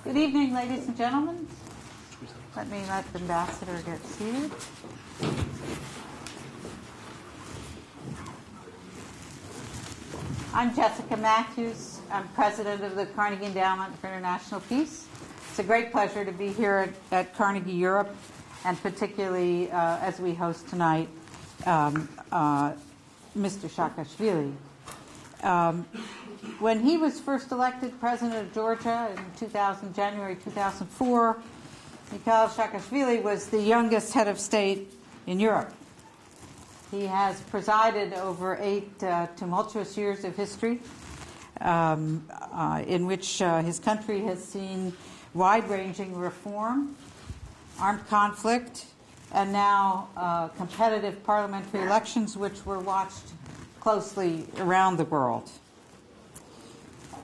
Good evening, ladies and gentlemen. Let me let the ambassador get seated. I'm Jessica Matthews. I'm president of the Carnegie Endowment for International Peace. It's a great pleasure to be here at Carnegie Europe, and particularly as we host tonight Mr. Saakashvili. When he was first elected president of Georgia in January 2004, Mikheil Saakashvili was the youngest head of state in Europe. He has presided over 8 tumultuous years of history in which his country has seen wide-ranging reform, armed conflict, and now competitive parliamentary elections which were watched closely around the world.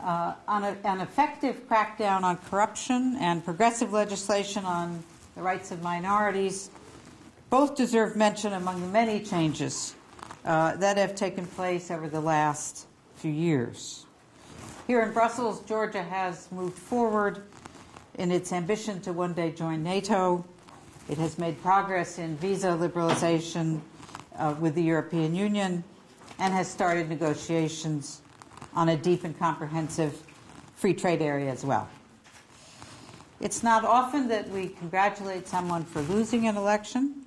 An effective crackdown on corruption and progressive legislation on the rights of minorities both deserve mention among the many changes that have taken place over the last few years. Here in Brussels, Georgia has moved forward in its ambition to one day join NATO. It has made progress in visa liberalization with the European Union and has started negotiations on a deep and comprehensive free trade area as well. It's not often that we congratulate someone for losing an election,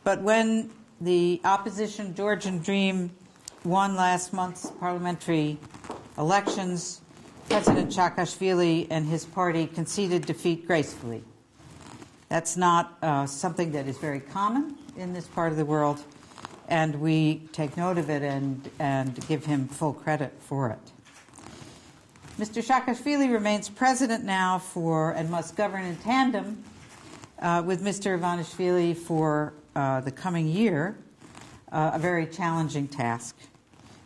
but when the opposition Georgian Dream won last month's parliamentary elections, President Saakashvili and his party conceded defeat gracefully. That's not something that is very common in this part of the world, and we take note of it and give him full credit for it. Mr. Saakashvili remains president now and must govern in tandem with Mr. Ivanishvili for the coming year, a very challenging task.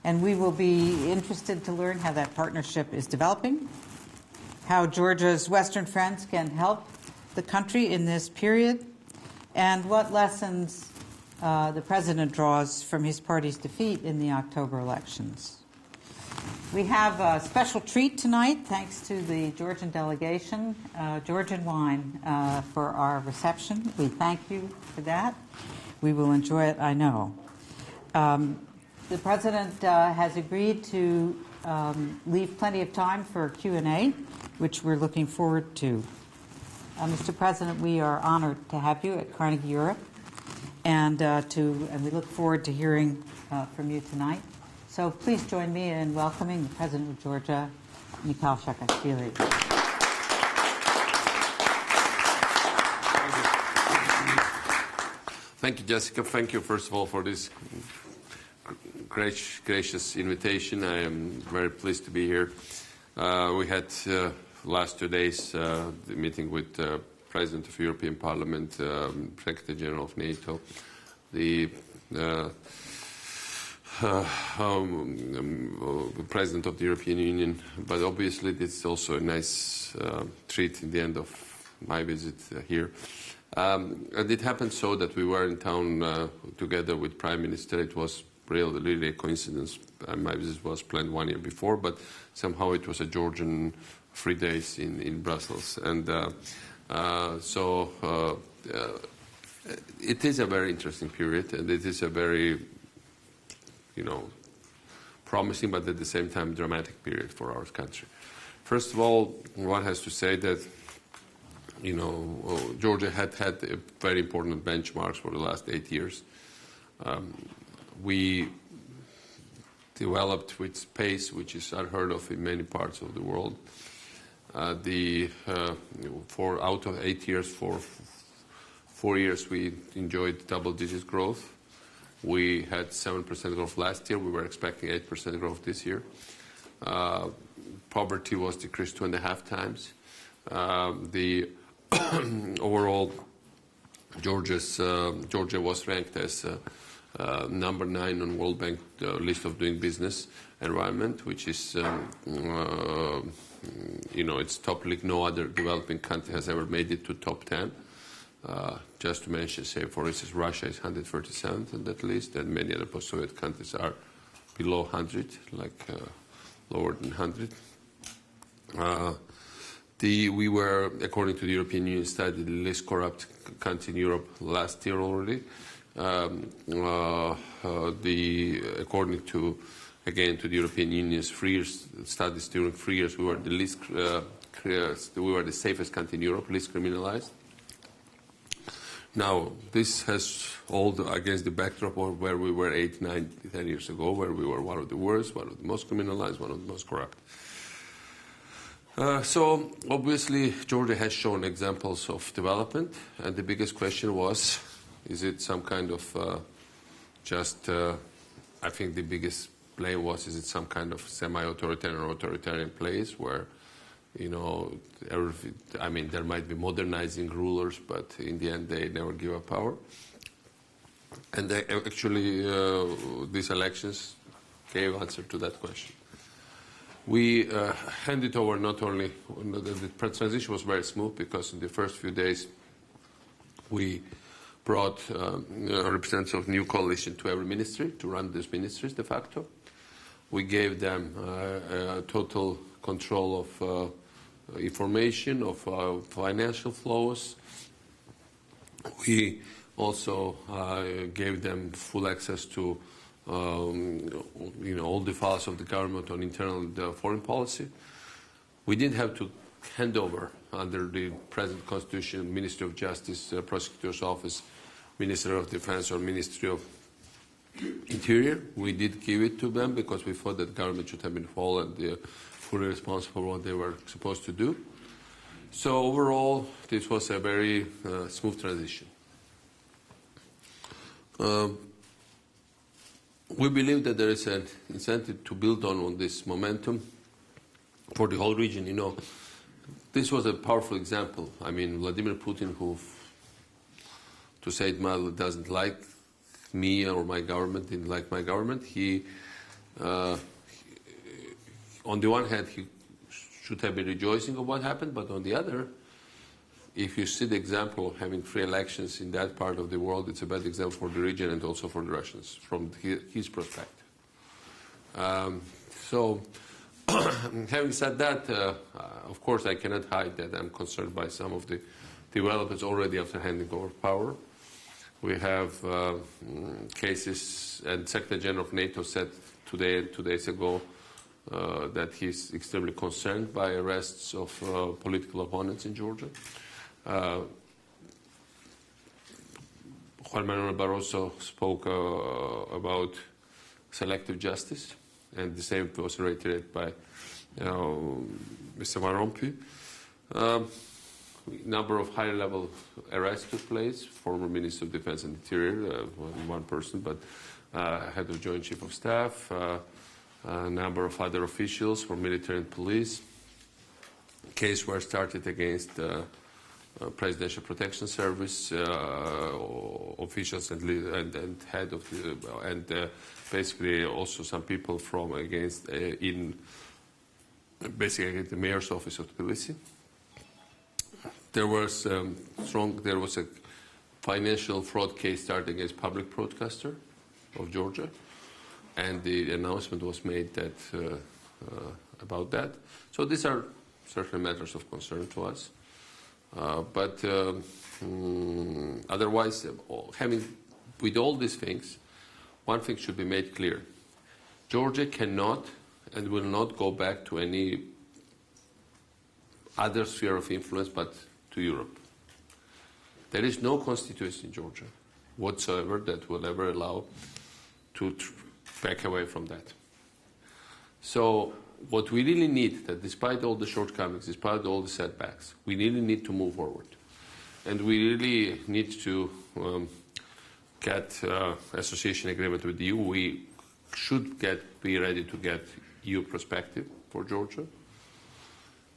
And we will be interested to learn how that partnership is developing, how Georgia's Western friends can help the country in this period, and what lessons the president draws from his party's defeat in the October elections. We have a special treat tonight, thanks to the Georgian delegation, Georgian wine for our reception. We thank you for that. We will enjoy it, I know. The president has agreed to leave plenty of time for Q&A, which we're looking forward to. Mr. President, we are honored to have you at Carnegie Europe, and we look forward to hearing from you tonight. So please join me in welcoming the President of Georgia, Mikheil Saakashvili. Thank you, Jessica. Thank you, first of all, for this gracious invitation. I am very pleased to be here. We had last 2 days the meeting with the President of the European Parliament, Secretary General of NATO, the President of the European Union, but obviously this is also a nice treat in the end of my visit here. And it happened so that we were in town together with Prime Minister. It was really a coincidence. My visit was planned 1 year before, but somehow it was a Georgian 3 days in Brussels. And it is a very interesting period, and it is a very, promising, but at the same time dramatic period for our country. First of all, one has to say that, Georgia had very important benchmarks for the last 8 years. We developed with pace, which is unheard of in many parts of the world. Out of 8 years, for 4 years, we enjoyed double-digit growth. We had 7% growth last year. We were expecting 8% growth this year. Poverty was decreased 2.5 times. The overall, Georgia was ranked as number 9 on World Bank list of doing business environment, which is, it's top league. No other developing country has ever made it to top 10. Just to mention, say, for instance, Russia is 137th on that list, and many other post-Soviet countries are below 100, like lower than 100. We were, according to the European Union study, the least corrupt country in Europe last year already. According to, again, to the European Union's 3 years studies during 3 years, we were the least, we were the safest country in Europe, least criminalized. Now, this has all against the backdrop of where we were 8, 9, 10 years ago, where we were one of the worst, one of the most criminalized, one of the most corrupt. So, obviously, Georgia has shown examples of development, and the biggest question was, is it some kind of I think the biggest blame was, is it some kind of semi-authoritarian or authoritarian place where, you know, there might be modernizing rulers, but in the end they never give up power. And actually, these elections gave answer to that question. We handed over not only, the transition was very smooth because in the first few days we brought representatives of new coalition to every ministry to run these ministries de facto. We gave them total control of information, of financial flows. We also gave them full access to all the files of the government on internal and foreign policy. We didn't have to hand over under the present constitution, Ministry of Justice, Prosecutor's Office, Minister of Defense, or Ministry of Interior. We did give it to them because we thought that government should have been full and fully responsible for what they were supposed to do. So overall, this was a very smooth transition. We believe that there is an incentive to build on this momentum for the whole region. You know, this was a powerful example. I mean, Vladimir Putin, who, to say it mildly, doesn't like me or my government, didn't like my government. He, on the one hand, he should have been rejoicing of what happened, but on the other, if you see the example of having free elections in that part of the world, it's a bad example for the region and also for the Russians, from his perspective. So, having said that, of course, I cannot hide that I'm concerned by some of the developments already after handing over power. We have cases, and Secretary General of NATO said today, 2 days ago, that he's extremely concerned by arrests of political opponents in Georgia. Juan Manuel Barroso spoke about selective justice, and the same was reiterated by Mr. Van Rompuy. Number of high-level arrests took place. Former Minister of Defense and Interior, one person, but head of Joint Chief of Staff, a number of other officials from military and police. Case were started against Presidential Protection Service officials and head of basically also some people from against basically against the mayor's office of Tbilisi. There was a financial fraud case started against public broadcaster of Georgia, and the announcement was made that about that. So these are certainly matters of concern to us. But otherwise, with all these things, one thing should be made clear. Georgia cannot and will not go back to any other sphere of influence but to Europe. There is no constitution in Georgia whatsoever that will ever allow to back away from that. So what we really need, that despite all the shortcomings, despite all the setbacks, we really need to move forward. And we really need to get association agreement with the EU. We should be ready to get EU perspective for Georgia.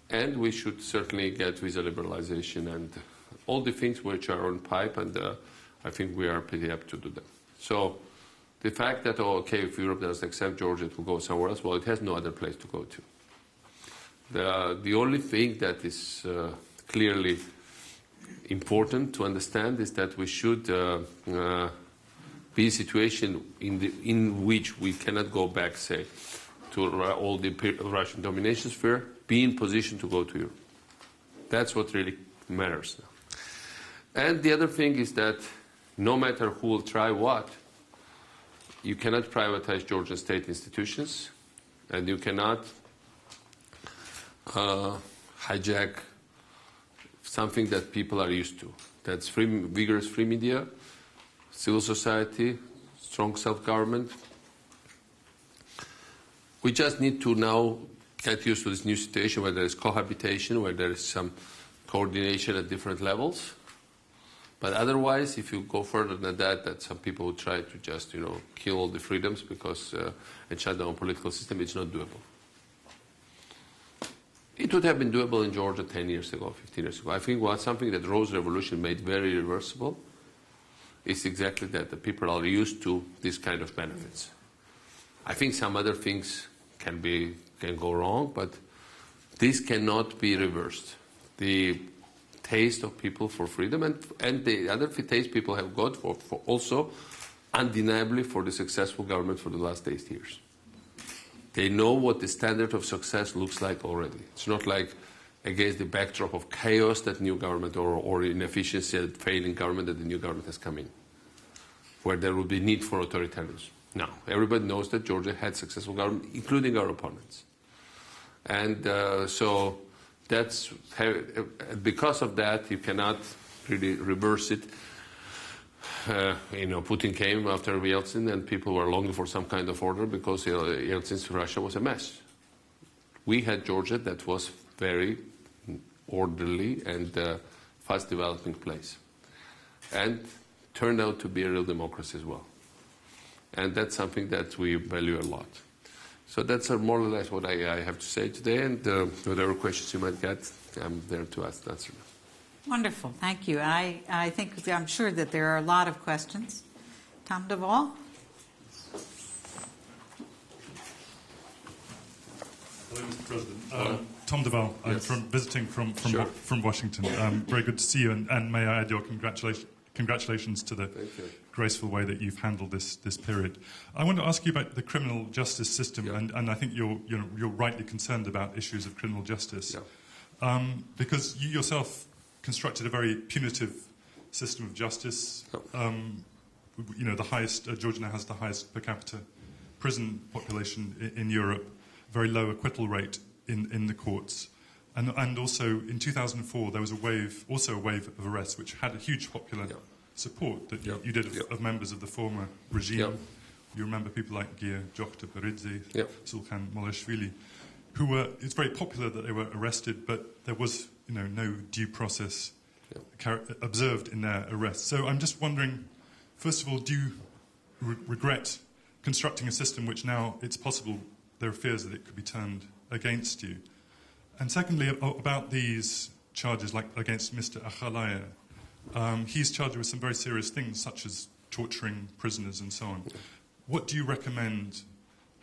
And we should certainly get visa liberalization and all the things which are on pipe, and I think we are pretty apt to do them. So the fact that, if Europe doesn't accept Georgia, it will go somewhere else, well, it has no other place to go to. The only thing that is clearly important to understand is that we should be in a situation in which we cannot go back, say, to all the Russian domination sphere, be in position to go to Europe. That's what really matters now. And the other thing is that no matter who will try what, you cannot privatize Georgian state institutions, and you cannot hijack something that people are used to. That's vigorous free media, civil society, strong self-government. We just need to now get used to this new situation where there is cohabitation, where there is some coordination at different levels. But otherwise, if you go further than that some people would try to just, kill all the freedoms because and shut down political system, it's not doable. It would have been doable in Georgia 10 years ago, 15 years ago. I think something that Rose Revolution made very reversible is exactly that. The people are used to this kind of benefits. I think some other things can go wrong, but this cannot be reversed. The taste of people for freedom and the other taste people have got for also undeniably for the successful government for the last 8 years. They know what the standard of success looks like already. It's not like against the backdrop of chaos that new government or inefficiency and failing government that the new government has come in, where there will be need for authoritarianism. Now, everybody knows that Georgia had successful government, including our opponents. And so that's because of that, you cannot really reverse it. Putin came after Yeltsin, and people were longing for some kind of order because Yeltsin's Russia was a mess. We had Georgia that was very orderly and fast developing place, and turned out to be a real democracy as well. And that's something that we value a lot. So that's more or less what I have to say today, and whatever questions you might get, I'm there to answer them. Wonderful, thank you. I'm sure that there are a lot of questions. Tom Duvall? Hello, Mr. President. Tom Duvall. Yes. I'm visiting from Washington. Very good to see you, and may I add your congratulations to the graceful way that you've handled this period. I want to ask you about the criminal justice system, and I think you're rightly concerned about issues of criminal justice, because you yourself constructed a very punitive system of justice. The highest Georgia now has the highest per capita prison population in Europe, very low acquittal rate in the courts. And also in 2004 there was a wave of arrests which had a huge popular support that you did of members of the former regime. You remember people like Geopolitical, Sultan Molashvili, who were. It's very popular that they were arrested, but there was no due process observed in their arrests. So I'm just wondering, first of all, do you regret constructing a system which now it's possible there are fears that it could be turned against you? And secondly, about these charges, like against Mr. Akhalaya, he's charged with some very serious things, such as torturing prisoners and so on. What do you recommend?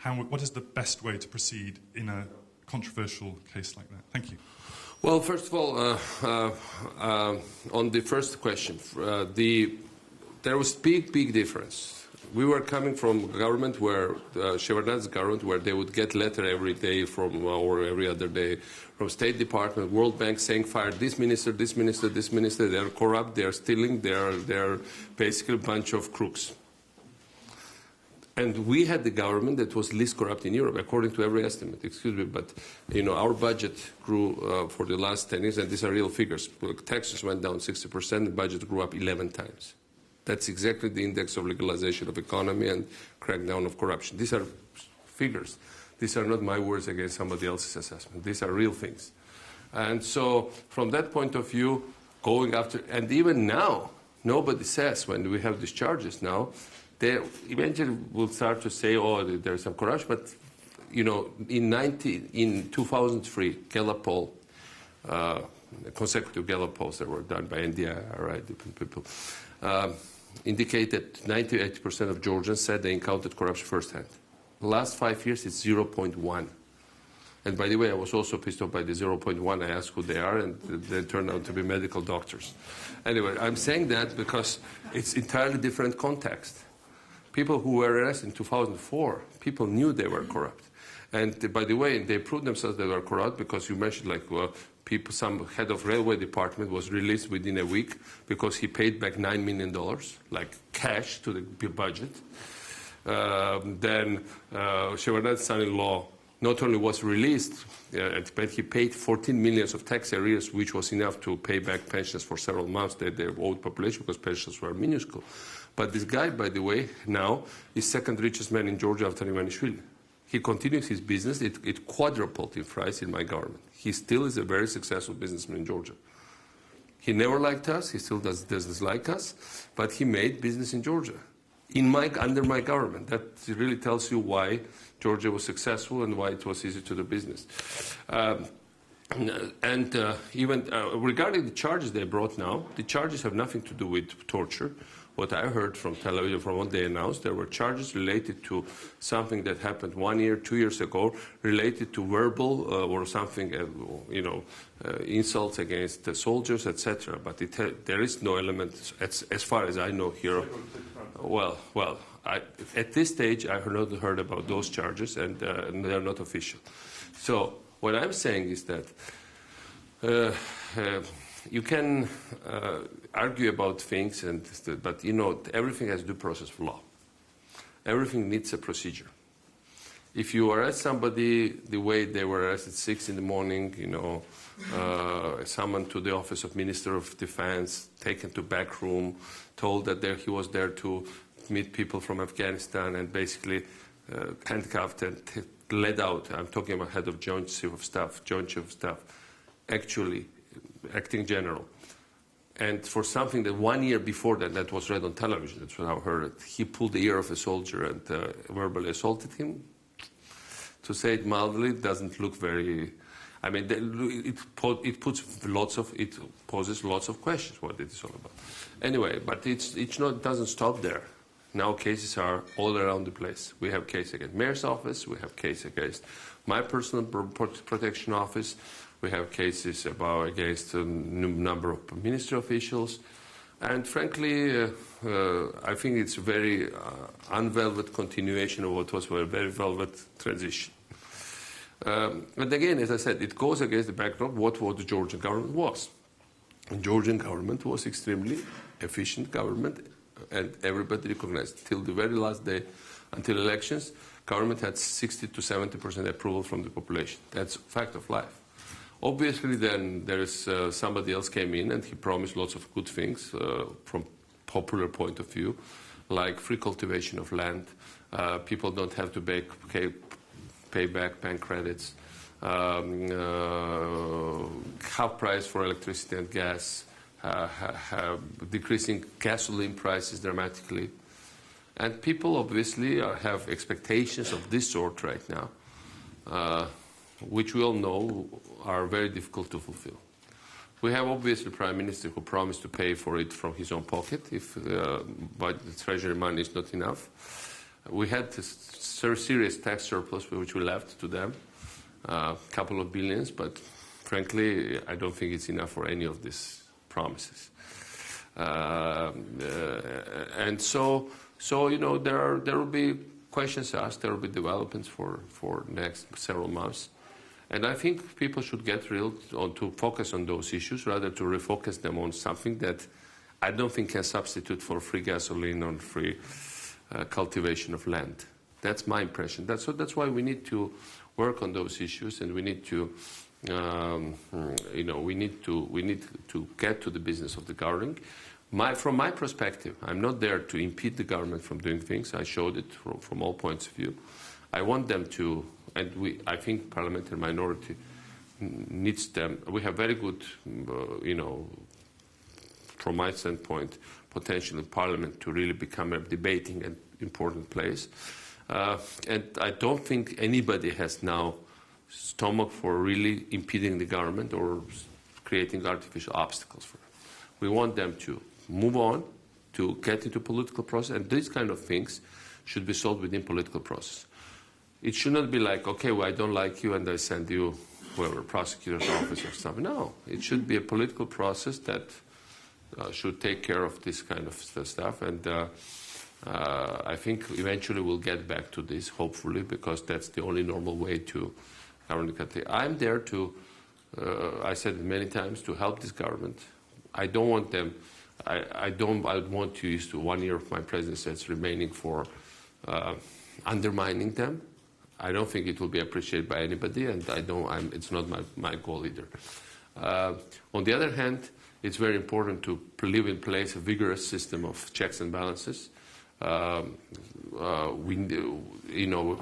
What is the best way to proceed in a controversial case like that? Thank you. Well, first of all, on the first question, there was big difference. We were coming from a government where, Shevardnadze's government, where they would get letter every day or every other day from State Department, World Bank saying fire this minister, this minister, this minister. They're corrupt, they're stealing, they're basically a bunch of crooks. And we had the government that was least corrupt in Europe, according to every estimate. Excuse me, but our budget grew for the last 10 years, and these are real figures. Taxes went down 60%, the budget grew up 11 times. That's exactly the index of legalization of economy and crackdown of corruption. These are figures. These are not my words against somebody else's assessment. These are real things. And so from that point of view, going after, and even now, nobody says when we have these charges now, they eventually will start to say, oh, there's some corruption. But, in 2003, Gallup poll, consecutive Gallup polls that were done by NDI, different people, indicated 98% of Georgians said they encountered corruption firsthand. The last 5 years, it's 0.1. And by the way, I was also pissed off by the 0.1. I asked who they are, and they turned out to be medical doctors. Anyway, I'm saying that because it's entirely different context. People who were arrested in 2004, people knew they were corrupt. And by the way, they proved themselves they were corrupt because you mentioned some head of railway department was released within a week because he paid back $9 million, like cash, to the budget. Then Shevardnadze's son-in-law not only was released, but he paid 14 million of tax arrears, which was enough to pay back pensions for several months that they owed population, because pensions were minuscule. But this guy, by the way, now is second richest man in Georgia after Ivanishvili. He continues his business. It quadrupled in price in my government. He still is a very successful businessman in Georgia. He never liked us. He still doesn't like us. But he made business in Georgia, under my government. That really tells you why Georgia was successful and why it was easy to do business. Even regarding the charges they brought now, the charges have nothing to do with torture. What I heard from television, from what they announced, there were charges related to something that happened 1 year, 2 years ago, related to verbal or something, insults against the soldiers, etc. But there is no element, as far as I know here. At this stage, I have not heard about those charges, and they are not official. So what I'm saying is that you can argue about things, but everything has due process of law. Everything needs a procedure. If you arrest somebody the way they were arrested 6 in the morning, summoned to the office of Minister of Defense, taken to back room, told that he was there to meet people from Afghanistan, and basically handcuffed and led out. I'm talking about head of Joint Chief of Staff, actually acting general. And for something that 1 year before that was read on television, that's what I heard, he pulled the ear of a soldier and verbally assaulted him. To say it mildly, doesn't look very. I mean, it poses lots of questions what it is all about. Anyway, but it doesn't stop there. Now cases are all around the place. We have case against mayor's office. We have case against my personal protection office. We have cases against a number of ministry officials. And frankly, I think it's a very unvelvet continuation of what was a very velvet transition. But again, as I said, it goes against the backdrop of what the Georgian government was. The Georgian government was extremely efficient government, and everybody recognized till the very last day, until elections, government had 60 to 70% approval from the population. That's a fact of life. Obviously, then there is somebody else came in and he promised lots of good things from popular point of view, like free cultivation of land. People don't have to pay back bank credits, half price for electricity and gas, decreasing gasoline prices dramatically. And people obviously have expectations of this sort right now, which we all know are very difficult to fulfill. We have obviously a Prime Minister who promised to pay for it from his own pocket if but the treasury money is not enough. We had this serious tax surplus which we left to them, a couple of billions, but frankly I don't think it's enough for any of these promises. And so there will be questions asked, there will be developments for next several months. And I think people should get to focus on those issues rather to refocus them on something that I don't think can substitute for free gasoline or free cultivation of land. That's my impression. That's why we need to work on those issues, and we need to, we need to get to the business of the governing. From my perspective, I'm not there to impede the government from doing things. I showed it from all points of view. I want them to. And I think parliamentary minority needs them. We have very good, from my standpoint, potential in parliament to really become a debating and important place. And I don't think anybody has now stomach for really impeding the government or creating artificial obstacles for them. We want them to move on, to get into political process, and these kind of things should be solved within political process. It should not be like, okay, well, I don't like you and I send you whoever, prosecutor's office or something. No, it should be a political process that should take care of this kind of stuff. And I think eventually we'll get back to this, hopefully, because that's the only normal way to govern the country. I'm there to I said it many times, to help this government. I don't want them. I want to use 1 year of my presidency as remaining for undermining them. I don't think it will be appreciated by anybody, and it's not my goal either. On the other hand, it's very important to leave in place a vigorous system of checks and balances. We've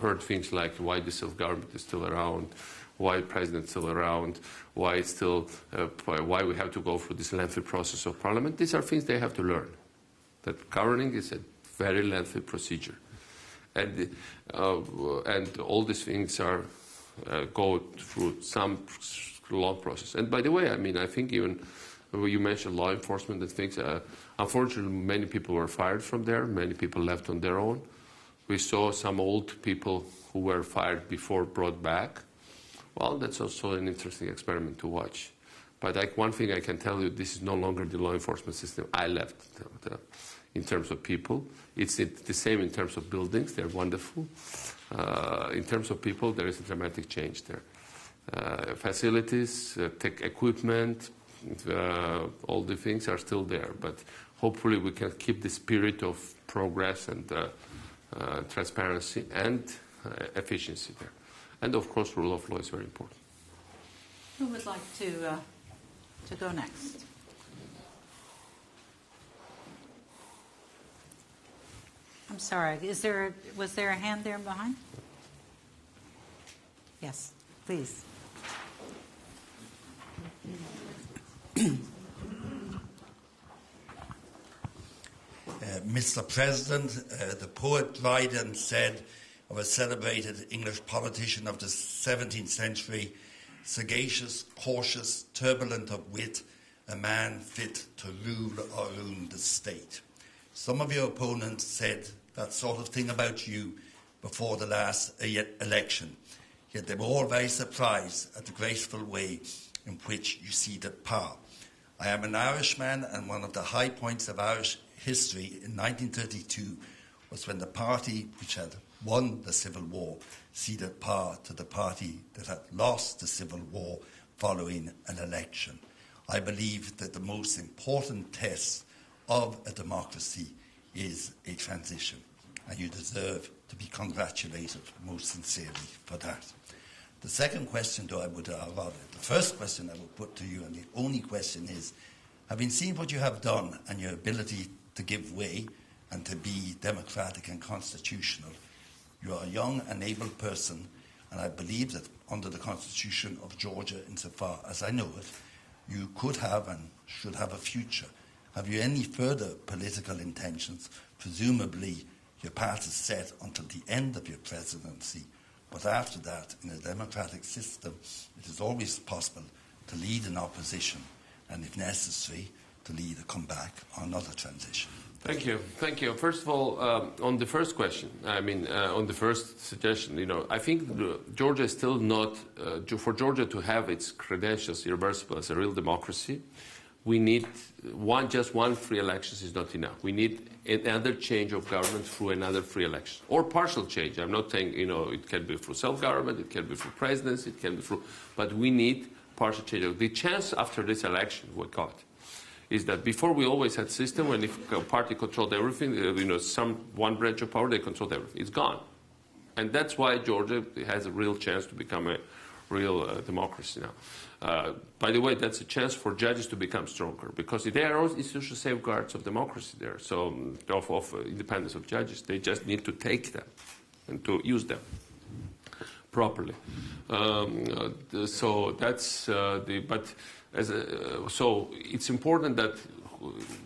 heard things like why the self-government is still around, why the president is still around, why we have to go through this lengthy process of parliament. These are things they have to learn. That governing is a very lengthy procedure. And all these things go through some long process. And by the way, I think even you mentioned law enforcement and things. Unfortunately, many people were fired from there. Many people left on their own. We saw some old people who were fired before brought back. Well, that's also an interesting experiment to watch. But one thing I can tell you, this is no longer the law enforcement system I left in terms of people. It's the same in terms of buildings. They're wonderful. In terms of people, there is a dramatic change there. Facilities, tech equipment, all the things are still there. But hopefully we can keep the spirit of progress and transparency and efficiency there. And of course, rule of law is very important. Who would like to go next? I'm sorry. Was there a hand there behind? Yes, please. Mr. President, the poet Dryden said of a celebrated English politician of the 17th century, sagacious, cautious, turbulent of wit, a man fit to rule or ruin the state. Some of your opponents said that sort of thing about you before the last election, yet they were all very surprised at the graceful way in which you ceded power. I am an Irishman, and one of the high points of Irish history in 1932 was when the party which had won the Civil War ceded power to the party that had lost the Civil War following an election. I believe that the most important test of a democracy is a transition, and you deserve to be congratulated most sincerely for that. The second question, though, the first question I would put to you, and the only question is, having seen what you have done and your ability to give way and to be democratic and constitutional, you are a young and able person, and I believe that under the Constitution of Georgia, insofar as I know it, you could have and should have a future. Have you any further political intentions? Presumably, your path is set until the end of your presidency, but after that, in a democratic system, it is always possible to lead an opposition, and if necessary, to lead a comeback or another transition. Thank you. Thank you. First of all, on the first question, on the first suggestion, I think Georgia is still not, for Georgia to have its credentials irreversible as a real democracy, we need just one free election is not enough. We need another change of government through another free election, or partial change. I'm not saying, it can be through self-government, it can be through presidency, it can be through, but we need partial change. The chance after this election we got is that before we always had a system when if a party controlled everything, one branch of power, they controlled everything. It's gone. And that's why Georgia has a real chance to become a real democracy now. By the way, that's a chance for judges to become stronger, because there are institutional safeguards of democracy there, so of independence of judges. They just need to take them and to use them properly. So that's so it's important that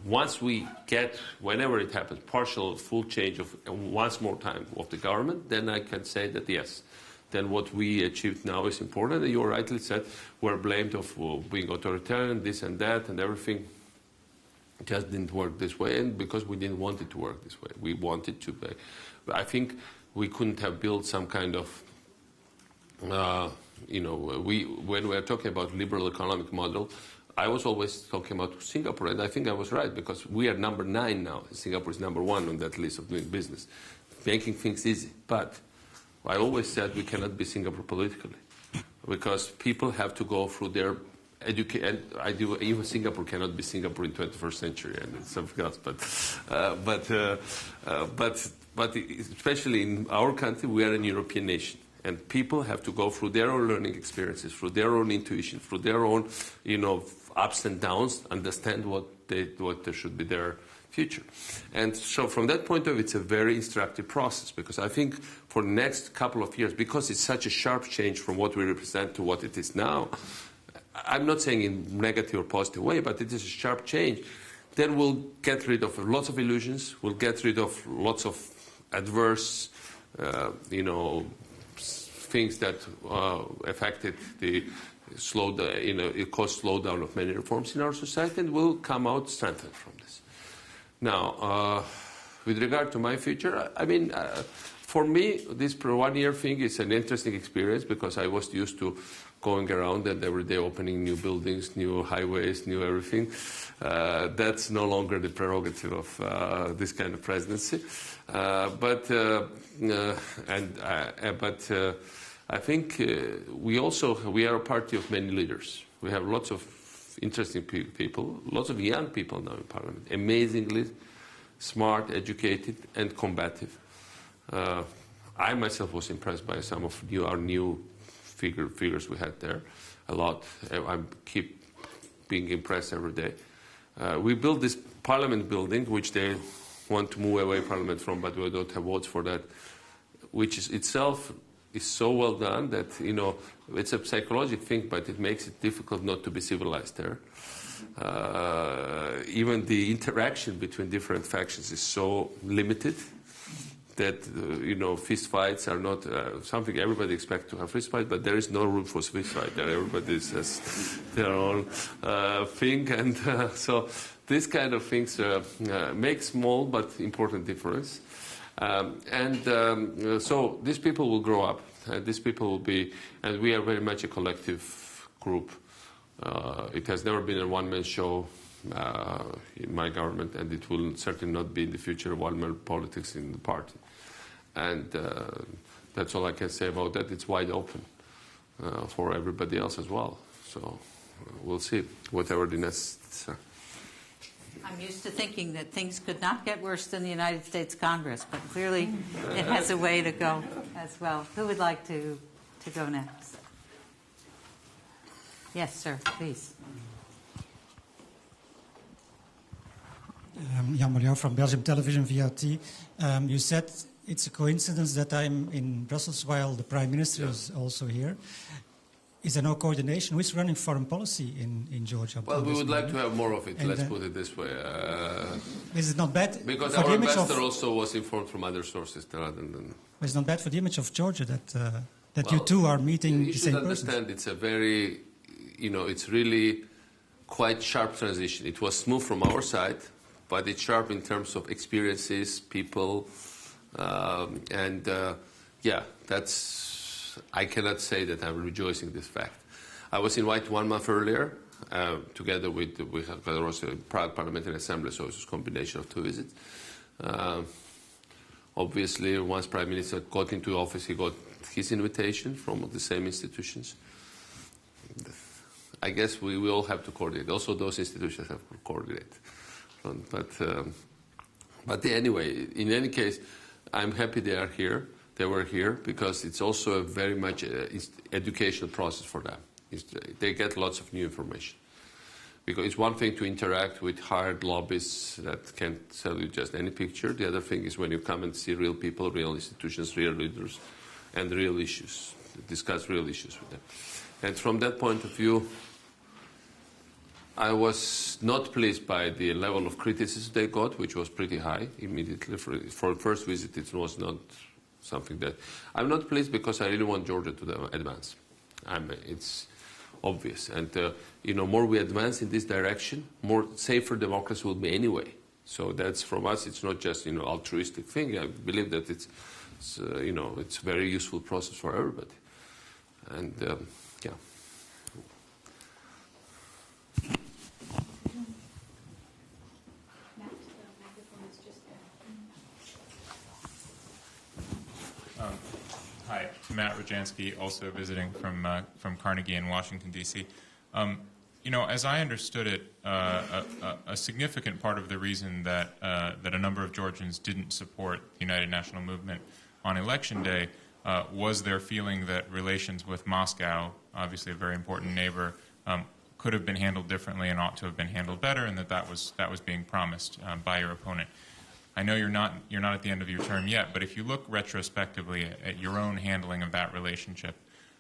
once we get, whenever it happens, partial, full change of once more time of the government, then I can say that yes, then what we achieved now is important. And you rightly said we're blamed of being authoritarian, this and that, and everything just didn't work this way, and because we didn't want it to work this way. We wanted to be. I think we couldn't have built some kind of when we are talking about liberal economic model, I was always talking about Singapore, and I think I was right, because we are number 9 now. Singapore is number 1 on that list of doing business, making things easy. But I always said we cannot be Singapore politically. because people have to go through their education. Even Singapore cannot be Singapore in 21st century, and it's something else. But especially in our country, we are a European nation, and people have to go through their own learning experiences, through their own intuition, through their own, ups and downs, understand what should be their future. And so from that point of view, it's a very instructive process, because I think for the next couple of years, because it's such a sharp change from what we represent to what it is now, I'm not saying in negative or positive way, but it is a sharp change. Then we'll get rid of lots of illusions. We'll get rid of lots of adverse, things that affected it caused slowdown of many reforms in our society, and we'll come out strengthened from this. Now, with regard to my future, for me, this 1 year thing is an interesting experience, because I was used to going around and every day opening new buildings, new highways, new everything. That's no longer the prerogative of this kind of presidency. But I think we are a party of many leaders. We have lots of interesting people, lots of young people now in Parliament, amazingly smart, educated, and combative. I myself was impressed by some of our new figures we had there a lot. I keep being impressed every day. We built this Parliament building, which they want to move away Parliament from, but we don't have votes for that, which is itself is so well done that, it's a psychological thing, but it makes it difficult not to be civilized there. Even the interaction between different factions is so limited that, fist fights are not something everybody expects to have fist fight, but there is no room for fist fight there. Everybody has their own thing. And so this kind of things make small but important difference. So these people will grow up. These people will be, and we are very much a collective group. It has never been a one-man show in my government, and it will certainly not be in the future one-man politics in the party. And that's all I can say about that. It's wide open for everybody else as well. So we'll see, whatever the next... I'm used to thinking that things could not get worse than the United States Congress, but clearly it has a way to go as well. Who would like to go next? Yes, sir, please. Jan Molière from Belgium Television VRT. You said it's a coincidence that I'm in Brussels while the Prime Minister is also here. Is there no coordination? Who is running foreign policy in Georgia? Well, we would like to have more of it, and let's put it this way. Is it not bad? Because our ambassador also was informed from other sources rather than... It's not bad for the image of Georgia that you two are meeting the same person. You should understand it's a very, it's really quite sharp transition. It was smooth from our side, but it's sharp in terms of experiences, people, that's... I cannot say that I'm rejoicing this fact. I was invited 1 month earlier, together with there was a Prague Parliamentary Assembly, so it was a combination of 2 visits. Obviously, once Prime Minister got into office, he got his invitation from the same institutions. I guess we all have to coordinate. Also, those institutions have to coordinate. But anyway, in any case, I'm happy they are here. They were here because it's also a very much educational process for them. They get lots of new information. Because it's one thing to interact with hired lobbyists that can sell you just any picture. The other thing is when you come and see real people, real institutions, real leaders, and real issues, discuss real issues with them. And from that point of view, I was not pleased by the level of criticism they got, which was pretty high immediately. For the first visit, it was not something that... I'm not pleased because I really want Georgia to advance. It's obvious. And, more we advance in this direction, more safer democracy will be anyway. So that's, from us, it's not just, altruistic thing. I believe that it's a very useful process for everybody. And, yeah. Hi. Matt Rajansky, also visiting from Carnegie in Washington, D.C. As I understood it, a significant part of the reason that a number of Georgians didn't support the United National Movement on Election Day was their feeling that relations with Moscow, obviously a very important neighbor, could have been handled differently and ought to have been handled better, and that was being promised by your opponent. I know you're not at the end of your term yet, but if you look retrospectively at your own handling of that relationship,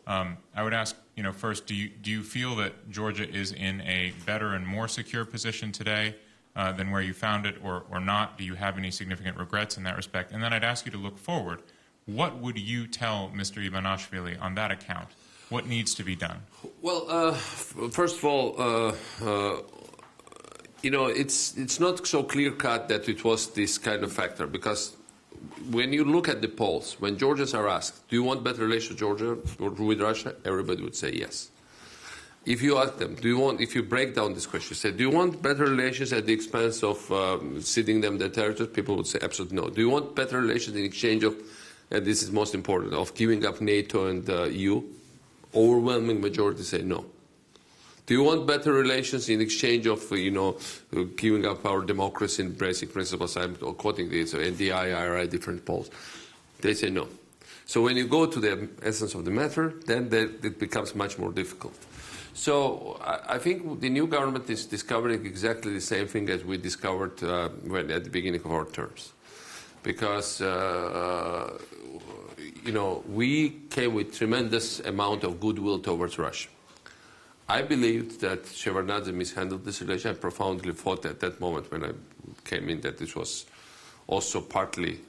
I would ask, first, do you feel that Georgia is in a better and more secure position today than where you found it, or not? Do you have any significant regrets in that respect? And then I'd ask you to look forward. What would you tell Mr. Ivanishvili on that account? What needs to be done? Well, first of all, it's not so clear-cut that it was this kind of factor, because when you look at the polls, when Georgians are asked, do you want better relations with Georgia or with Russia, everybody would say yes. If you ask them, if you break down this question, say, do you want better relations at the expense of ceding them their territories, people would say absolutely no. Do you want better relations in exchange of, and this is most important, of giving up NATO and EU? Overwhelming majority say no. Do you want better relations in exchange of, giving up our democracy and basic principles? I'm quoting this, NDI, IRI, different polls. They say no. So when you go to the essence of the matter, then it becomes much more difficult. So I think the new government is discovering exactly the same thing as we discovered at the beginning of our terms. Because, we came with tremendous amount of goodwill towards Russia. I believed that Shevardnadze mishandled this relation. I profoundly thought at that moment when I came in that this was also partly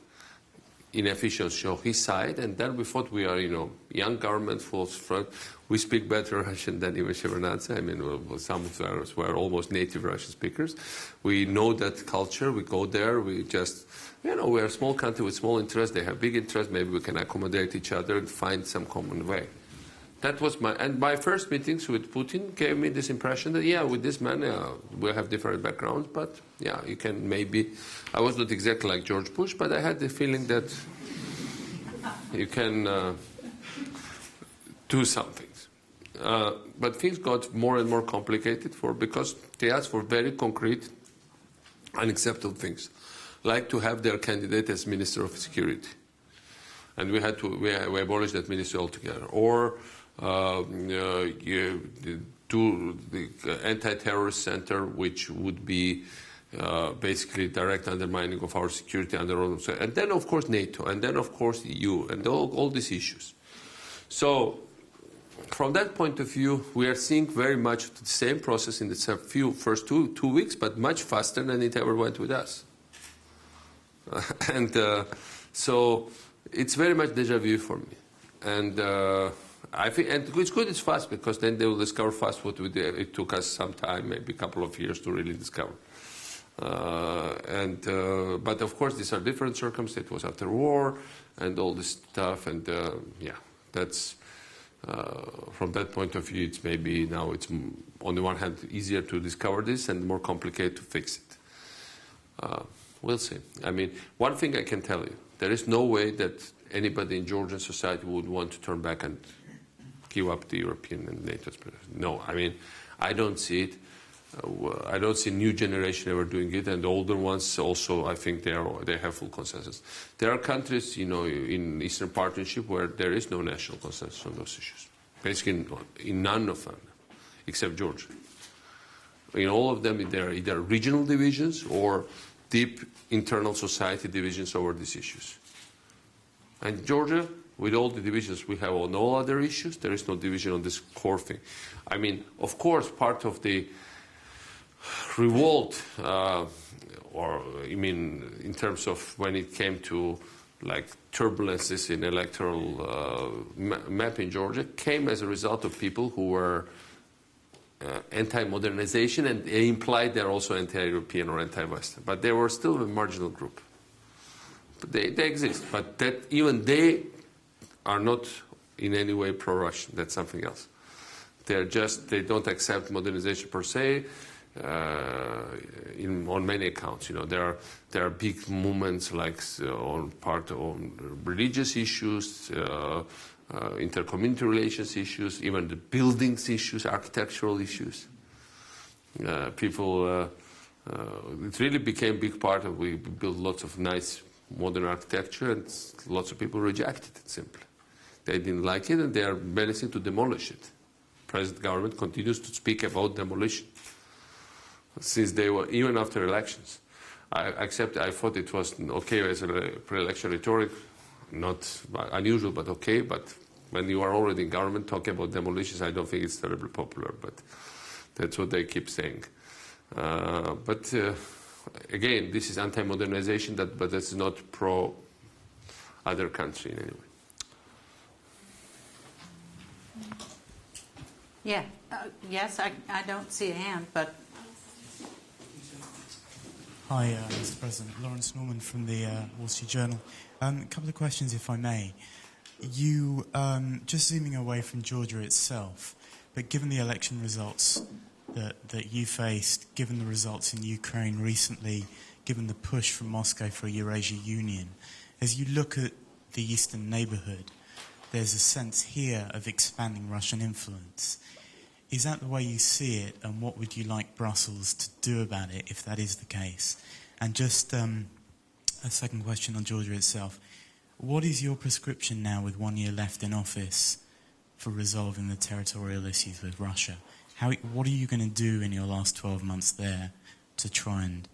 inefficiency on his side. And then we thought we are, young government, full front. We speak better Russian than even Shevardnadze. I mean, some of us were almost native Russian speakers. We know that culture. We go there. We just, we're a small country with small interests. They have big interests. Maybe we can accommodate each other and find some common way. That was my first meetings with Putin gave me this impression that, with this man, we'll have different backgrounds, but, you can maybe, I was not exactly like George Bush, but I had the feeling that you can do some things. But things got more and more complicated because they asked for very concrete, unacceptable things, like to have their candidate as Minister of Security. And we abolished that ministry altogether. Or to the anti-terrorist center, which would be basically direct undermining of our security under all. And then, of course, NATO, and then, of course, EU, and all these issues. So, from that point of view, we are seeing very much the same process in the first two weeks, but much faster than it ever went with us. So, it's very much déjà vu for me. And I think, and it's good it's fast, because then they will discover fast what we did. It took us some time, maybe a couple of years to really discover. But of course, these are different circumstances. It was after war and all this stuff. And that's, from that point of view, it's maybe now it's on the one hand easier to discover this and more complicated to fix it. We'll see. I mean, one thing I can tell you, there is no way that anybody in Georgian society would want to turn back and give up the European and NATO. No, I mean, I don't see it. I don't see new generation ever doing it, and the older ones also, I think they have full consensus. There are countries, in Eastern Partnership where there is no national consensus on those issues. Basically, in none of them, except Georgia. In all of them, there are either regional divisions or deep internal society divisions over these issues. And Georgia, with all the divisions we have on all other issues, there is no division on this core thing. I mean, of course, part of the revolt, in terms of when it came to like turbulences in electoral map in Georgia, came as a result of people who were anti-modernization, and they implied they're also anti-European or anti-Western. But they were still a marginal group. But they exist, but even they are not in any way pro-Russian. That's something else. They don't accept modernization per se. On many accounts, there are big movements like on religious issues, intercommunity relations issues, even the buildings issues, architectural issues. It really became a big part of, we built lots of nice modern architecture, and lots of people rejected it simply. They didn't like it, and they are menacing to demolish it. Present government continues to speak about demolition since they were, even after elections. I thought it was okay as a pre-election rhetoric, not unusual, but okay. But when you are already in government talking about demolitions, I don't think it's terribly popular. But that's what they keep saying. Again, this is anti-modernization, but that's not pro-other country in any way. Yeah. Yes, I don't see a hand, but... Hi, Mr. President. Lawrence Norman from the Wall Street Journal. A couple of questions, if I may. You, just zooming away from Georgia itself, but given the election results that you faced, given the results in Ukraine recently, given the push from Moscow for a Eurasia Union, as you look at the eastern neighbourhood, there's a sense here of expanding Russian influence. Is that the way you see it, and what would you like Brussels to do about it if that is the case? And just a second question on Georgia itself. What is your prescription now with 1 year left in office for resolving the territorial issues with Russia? What are you going to do in your last 12 months there to try and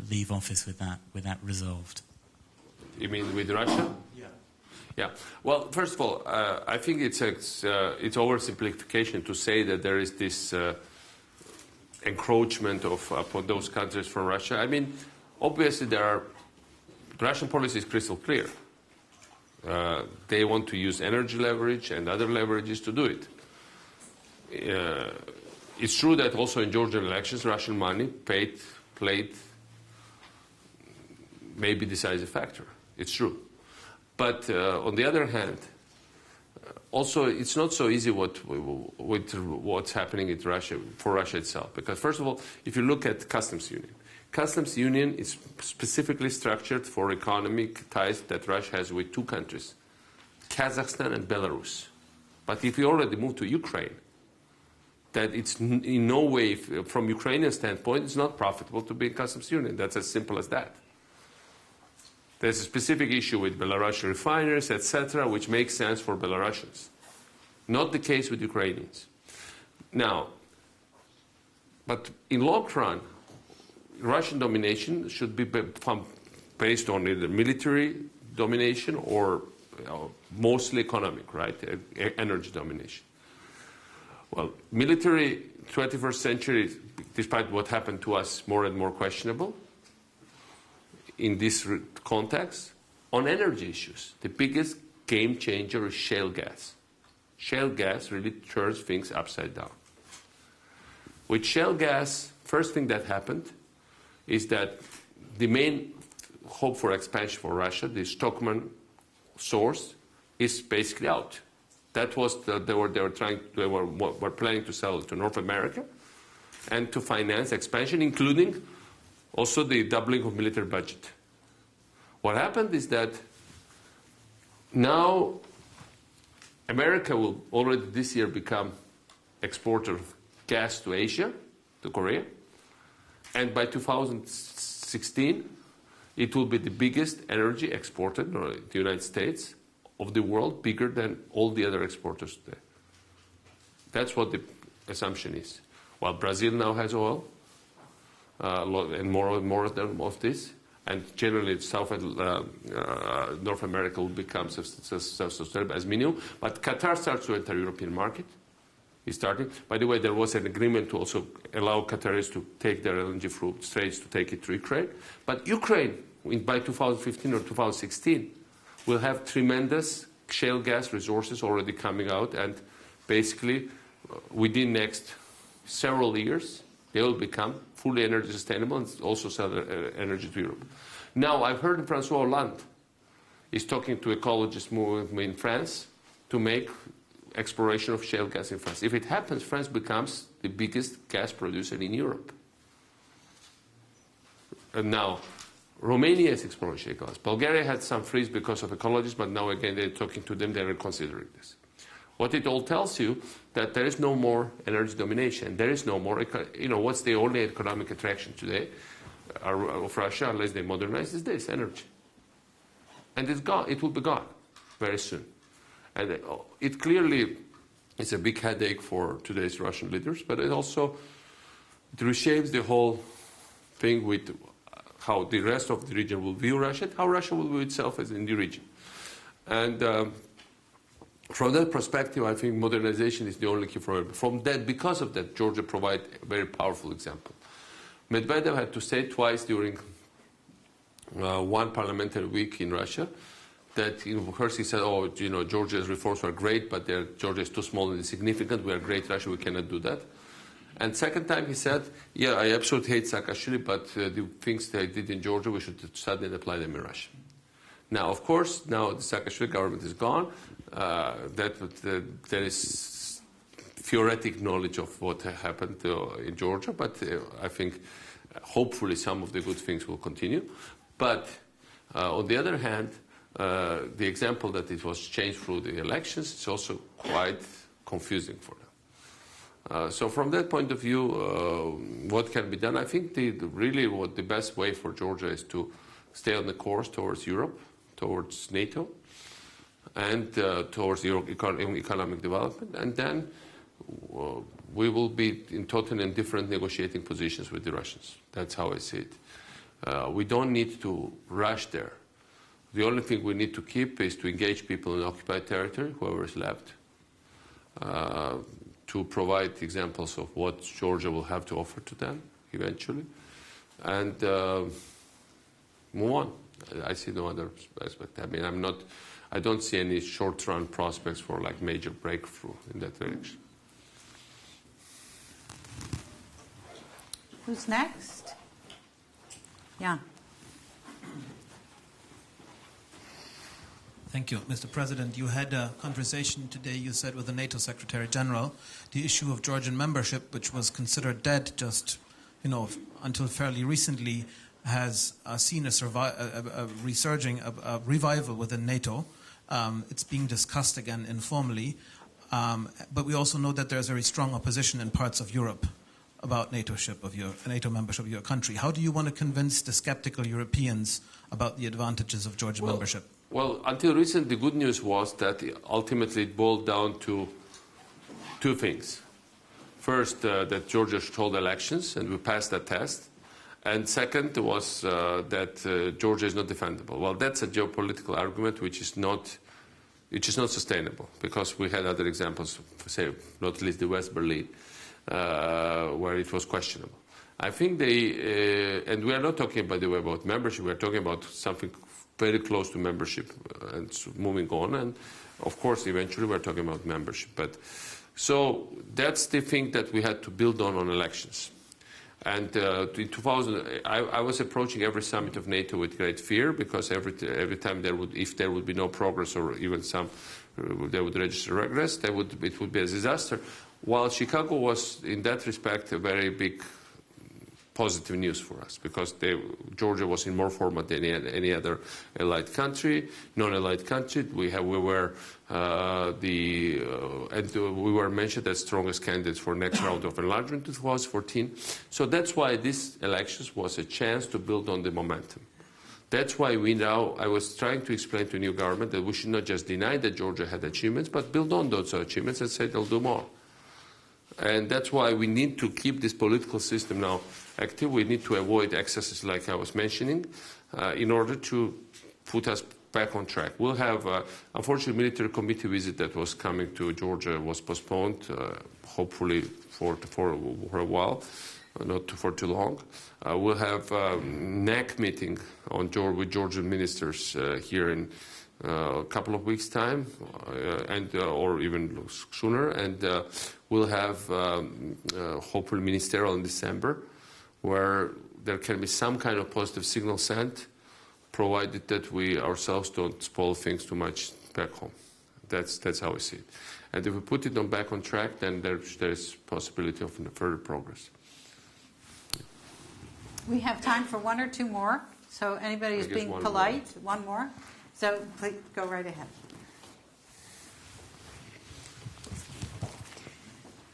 leave office with that resolved? You mean with Russia? Yeah. Well, first of all, I think it's oversimplification to say that there is this encroachment upon those countries from Russia. I mean, obviously the Russian policy is crystal clear. They want to use energy leverage and other leverages to do it. It's true that also in Georgian elections, Russian money played maybe decisive factor. It's true. But on the other hand, also it's not so easy with what's happening in Russia for Russia itself. Because first of all, if you look at customs union is specifically structured for economic ties that Russia has with two countries, Kazakhstan and Belarus. But if you already move to Ukraine, that it's in no way, from Ukrainian standpoint, it's not profitable to be in customs union. That's as simple as that. There's a specific issue with Belarusian refiners, etc., which makes sense for Belarusians. Not the case with Ukrainians. Now, but in long run, Russian domination should be based on either military domination or mostly economic, right? Energy domination. Well, military 21st century, despite what happened to us, more and more questionable. In this context, on energy issues, the biggest game changer is shale gas. Shale gas really turns things upside down. With shale gas, first thing that happened is that the main hope for expansion for Russia, the Stockman source, is basically out. That was they were planning to sell it to North America and to finance expansion, including also the doubling of military budget. What happened is that now America will already this year become exporter of gas to Asia, to Korea, and by 2016 it will be the biggest energy exporter in the United States of the world, bigger than all the other exporters today. That's what the assumption is. While Brazil now has oil, and more of this, and generally South and North America will become self-sustainable as minimum. But Qatar starts to enter European market. It's starting. By the way, there was an agreement to also allow Qataris to take their LNG trades to take it to Ukraine. But Ukraine, by 2015 or 2016, will have tremendous shale gas resources already coming out, and basically within next several years, they will become fully energy sustainable and also sell their energy to Europe. Now, I've heard François Hollande is talking to ecologist movement in France to make exploration of shale gas in France. If it happens, France becomes the biggest gas producer in Europe. And now, Romania is exploring shale gas. Bulgaria had some freeze because of ecologists, but now again they're talking to them, they're reconsidering this. What it all tells you that there is no more energy domination. There is no more, what's the only economic attraction today of Russia, unless they modernize, is this, energy. And it's gone. It will be gone very soon. And it clearly is a big headache for today's Russian leaders, but it also reshapes the whole thing with how the rest of the region will view Russia, how Russia will view itself as in the region. And from that perspective, I think modernization is the only key for it. Because of that, Georgia provides a very powerful example. Medvedev had to say twice during one parliamentary week in Russia that, first he said, Georgia's reforms were great, but Georgia is too small and insignificant. We are great Russia, we cannot do that. And second time he said, yeah, I absolutely hate Saakashvili, but the things they did in Georgia, we should study and apply them in Russia. Now, of course, now the Saakashvili government is gone. There is theoretic knowledge of what happened in Georgia, but I think hopefully some of the good things will continue. But on the other hand, the example that it was changed through the elections is also quite confusing for them. So from that point of view, what can be done? I think the best way for Georgia is to stay on the course towards Europe, towards NATO, and towards economic development. And then we will be in totally different negotiating positions with the Russians. That's how I see it. We don't need to rush there. The only thing we need to keep is to engage people in occupied territory, whoever is left, to provide examples of what Georgia will have to offer to them eventually, and move on. I see no other aspect. I mean, I don't see any short-run prospects for major breakthrough in that direction. Who's next? Yeah. Thank you. Mr. President, you had a conversation today, you said, with the NATO Secretary General. The issue of Georgian membership, which was considered dead just, until fairly recently, has seen a resurging, a revival within NATO. It's being discussed again informally. But we also know that there's very strong opposition in parts of Europe about NATO membership of your country. How do you want to convince the skeptical Europeans about the advantages of Georgian membership? Well, until recently, the good news was that ultimately it boiled down to two things. First, that Georgia should hold elections, and we passed that test. And second was that Georgia is not defendable. Well, that's a geopolitical argument which is not sustainable, because we had other examples, say, not least the West Berlin, where it was questionable. I think and we are not talking, by the way, about membership. We are talking about something very close to membership and moving on. And, of course, eventually we're talking about membership. So that's the thing that we had to build on elections. And in 2000, I was approaching every summit of NATO with great fear, because every time if there would be no progress, or even they would register regress, it would be a disaster. While Chicago was, in that respect, a very big positive news for us, because Georgia was in more format than any other allied country, non-allied country. We were mentioned as strongest candidates for next round of enlargement in 2014. So that's why this elections was a chance to build on the momentum. That's why I was trying to explain to the new government that we should not just deny that Georgia had achievements, but build on those achievements and say they'll do more. And that's why we need to keep this political system now active. We need to avoid excesses like I was mentioning in order to put us back on track. We'll have, unfortunately, military committee visit that was coming to Georgia was postponed, hopefully for a while, not for too long. We'll have NAC meeting with Georgian ministers here in a couple of weeks' time, or even sooner, and we'll have hopefully ministerial in December, where there can be some kind of positive signal sent, provided that we ourselves don't spoil things too much back home. That's how we see it. And if we put it back on track, then there's possibility of further progress. We have time for one or two more. So anybody who's being one polite? One more? So please go right ahead.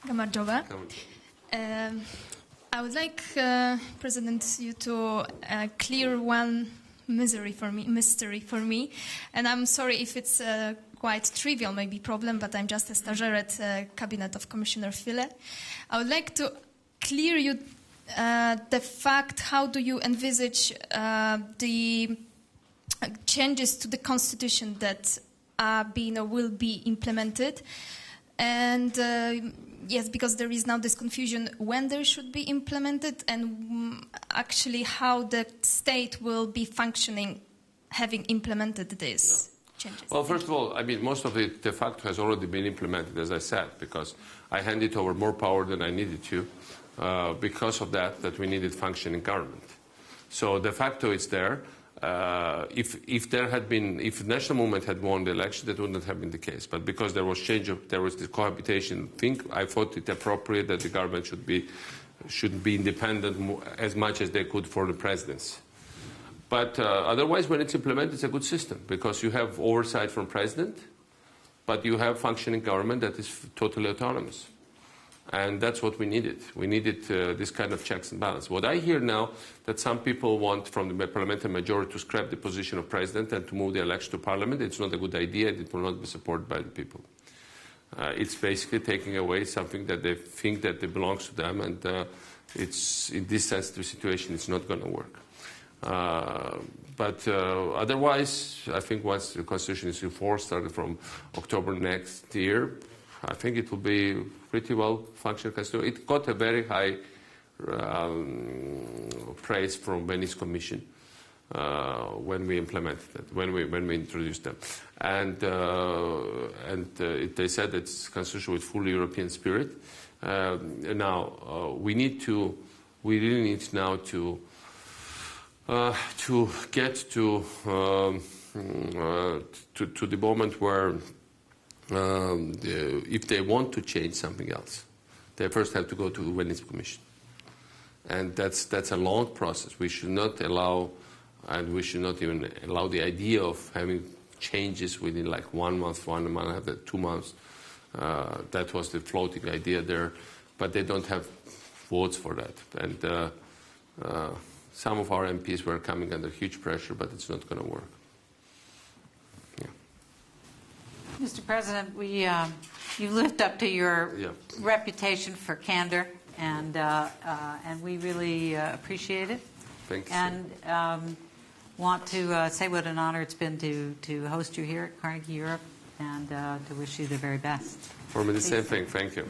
Gamarjova. I would like, President, you to clear one mystery for me. And I'm sorry if it's a quite trivial maybe problem, but I'm just a stagiaire at Cabinet of Commissioner Füle. I would like to clear you the fact, how do you envisage the changes to the constitution that are being or will be implemented? And yes, because there is now this confusion when they should be implemented and actually how the state will be functioning having implemented these changes. Well, first of all, I mean, most of it de facto has already been implemented, as I said, because I handed over more power than I needed to. Because of that we needed functioning government. So de facto it's there. If the national movement had won the election, that wouldn't have been the case. But because there was this cohabitation thing, I thought it appropriate that the government should be independent as much as they could for the presidency. But otherwise, when it's implemented, it's a good system because you have oversight from president, but you have functioning government that is totally autonomous. And that's what we needed. We needed this kind of checks and balance. What I hear now, that some people want from the parliamentary majority to scrap the position of president and to move the election to parliament. It's not a good idea. It will not be supported by the people. It's basically taking away something that they think that it belongs to them, and it's in this sensitive situation, it's not going to work. But otherwise, I think once the constitution is enforced, starting from October next year, I think it will be pretty well functioning constitution. It got a very high praise from Venice Commission when we implemented it, when we introduced them, and they said it's constitution with full European spirit. Now we really need now to get to the moment where. If they want to change something else, they first have to go to the Venice Commission. And that's a long process. We should not allow, and we should not even allow the idea of having changes within like 1 month, 1 month, 2 months. That was the floating idea there. But they don't have votes for that. And some of our MPs were coming under huge pressure, but it's not going to work. Mr. President, you lived up to your reputation for candor, and we really appreciate it. Thank you. And want to say what an honor it's been to host you here at Carnegie Europe, and to wish you the very best. For me, the same thing. Thank you.